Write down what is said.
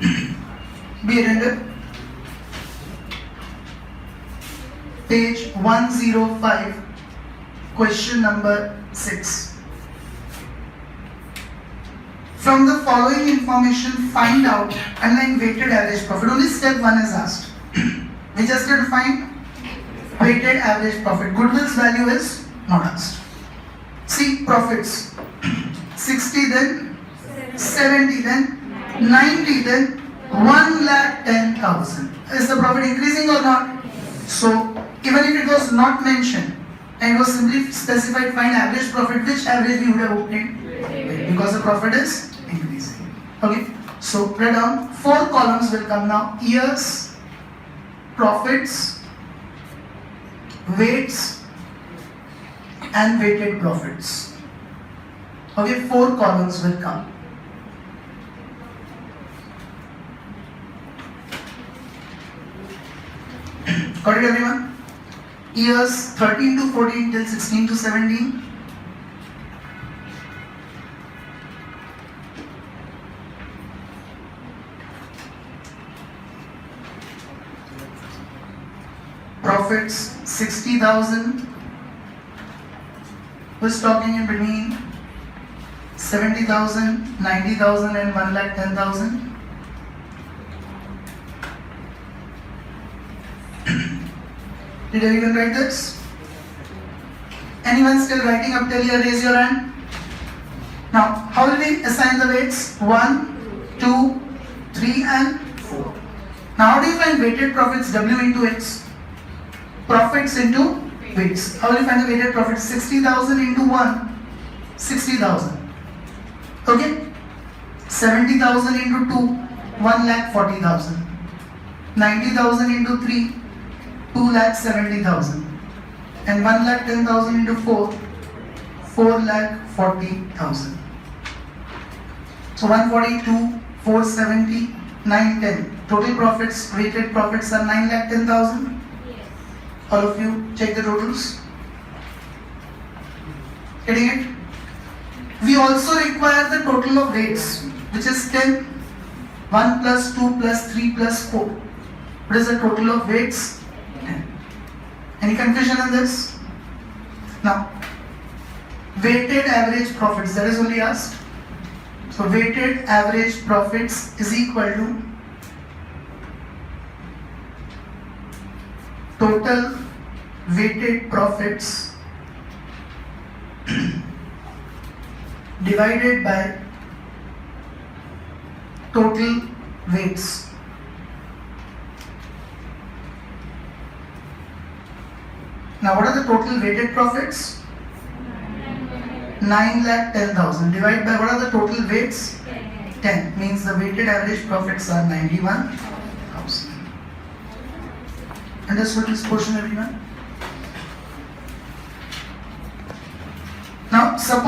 Be attentive. Page 105, question number 6. From the following information, find out underlying weighted average profit. Only step 1 is asked. We just have to find weighted average profit. Goodwill's value is not asked. See, profits 60, then 70, then 90, then 1,10,000. Is the profit increasing or not? So, even if it was not mentioned and it was simply specified find average profit, which average we would have obtained? Because the profit is increasing. Okay, so write down 4 columns will come now. Years, profits, weights, and weighted profits. Okay, 4 columns will come. Got it, everyone? Years 13 to 14 till 16 to 17. Profits 60,000. Who's talking in between 70,000, 90,000 and 1,10,000? Did everyone write this? Anyone still writing up till here? Raise your hand. Now, how will we assign the weights? 1, 2, 3 and 4. Now, how do you find weighted profits? W into X. Profits into weights. How will you find the weighted profits? 60,000 into 1, 60,000. Okay? 70,000 into 2, 1,40,000. 90,000 into 3, 2,70,000. And 1,10,000 into 4, 4,40,000. So 142, 470, 910. Total profits, weighted profits are 9,10,000. All of you check the totals. Getting it? We also require the total of weights, which is 10. 1 plus 2 plus 3 plus 4. What is the total of weights? 10. Any confusion in this? Now, weighted average profits, that is only asked. So, weighted average profits is equal to total weighted profits divided by total weights. Now, what are the total weighted profits? 9,10,000 divided by what are the total weights? 10. Means the weighted average profits are 91,000. Understood this portion, everyone? Now, suppose